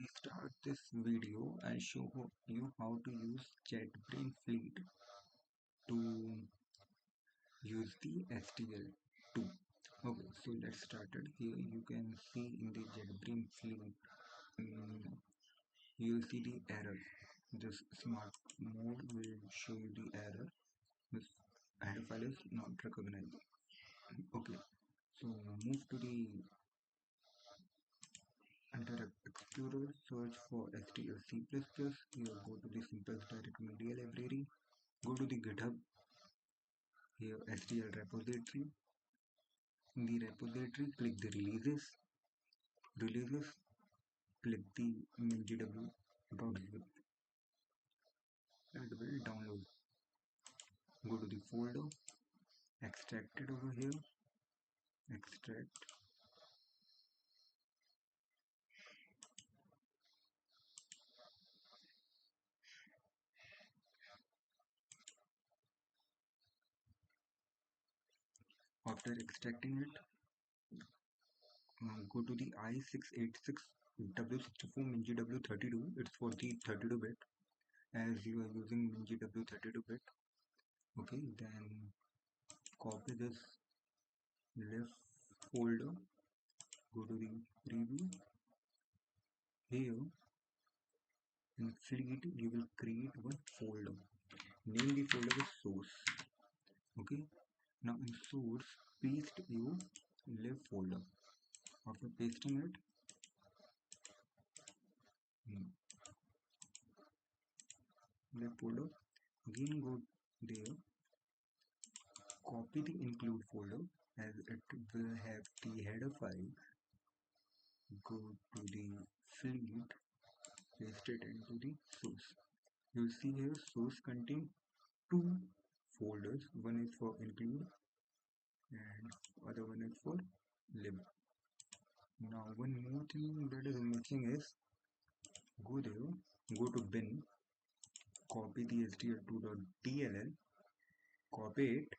we start this video, I show you how to use JetBrains Fleet to use the SDL2. Okay, so let's start it. Here you can see in the JetBrains Fleet, you see the error. This smart mode will show you the error. This header file is not recognized. Okay, so move to the Enter Explorer, search for SDL++. Here go to the simplest DirectMedia library. Go to the GitHub. Here SDL repository. In the repository, click the releases. Click the mgw.zip. It will download. Go to the folder. Extract it over here. Extract. After extracting it, go to the i686W64 MinGW32. It's for the 32-bit, as you are using MinGW 32-bit. Okay, then copy this left folder, go to the preview. Here in Fleet you will create one folder. Name the folder as source. Okay, now in source paste your left folder. After pasting it, left folder, again go there, copy the include folder as it will have the header file. Go to the Fleet, paste it into the source. You'll see here source contain two folders. One is for include and other one is for lib. Now one more thing that is missing is go there, go to bin, copy the SDL2.dll, copy it,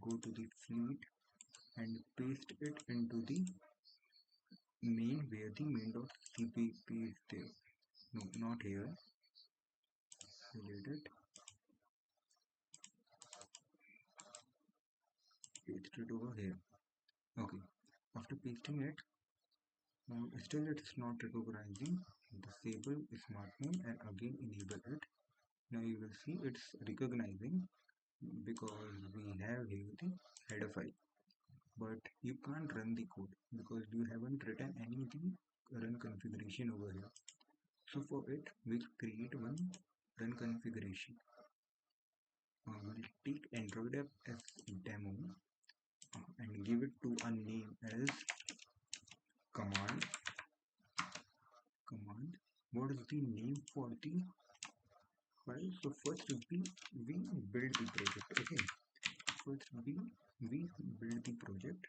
go to the Fleet and paste it into the main where the main.cpp is there. No, not here. Delete it. Paste it over here. Okay. After pasting it, still it's not recognizing. Disable smart mode and again enable it. Now you will see it's recognizing because we have here the header file. But you can't run the code because you haven't written anything run configuration over here. So for it, we'll create one run configuration. We'll take Android app as demo and give it to a name as command. What is the name for the file? So first we build the project. Okay. First we build the project.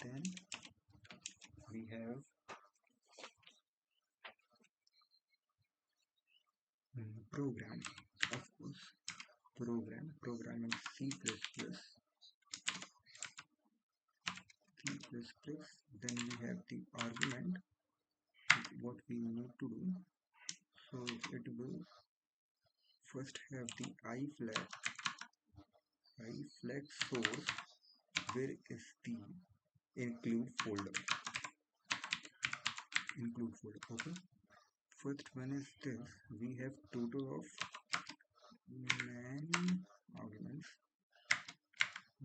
Then we have program, of course, program in C++. Then we have the argument, what we need to do. So it will first have the I flag source, where is the include folder. Okay. First one is this. We have total of many arguments.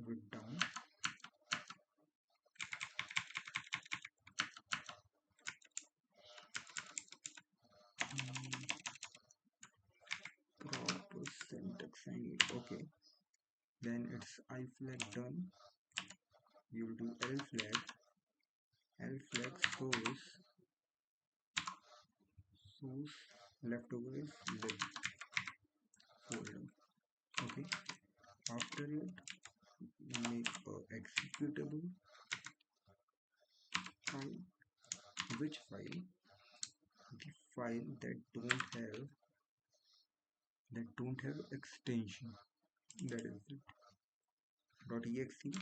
With down. Proper syntax I need. Okay. Then it's I flag done. You will do L flag source leftover is lib folder. Okay. After it, make a executable file. Which file? The file that don't have extension. That is it. .exe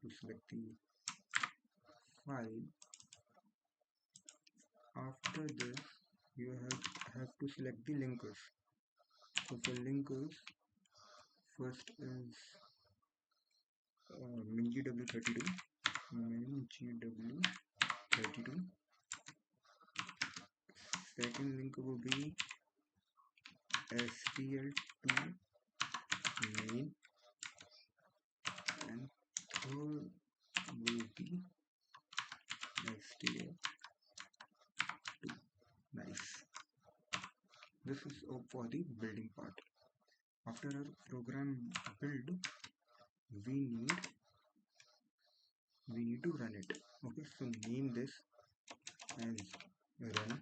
to select the file. After this, you have to select the linkers. So for linkers, first is mingw32, mingw32. Second link will be SDL2 main, and third will be SDL2. Nice. This is all for the building part. After our program build, we need to run it. Okay, so name this as run.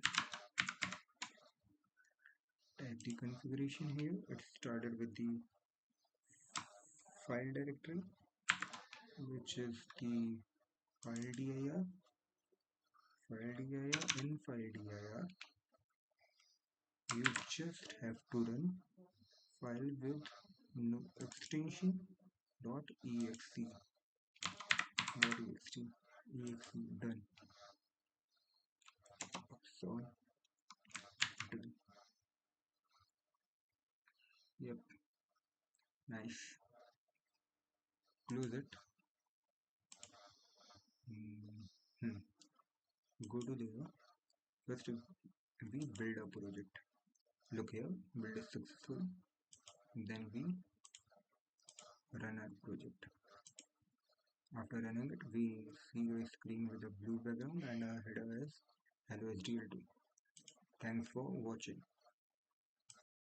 Type the configuration here. It started with the file directory, which is the file dir, in file dir. You just have to run file with no extension .exe. Done. So yep, nice. Close it. Go to there. First we build a project. Look here, build is successful. Then we run our project. After running it, we see a screen with a blue background and our header is hello SDL2. Thanks for watching.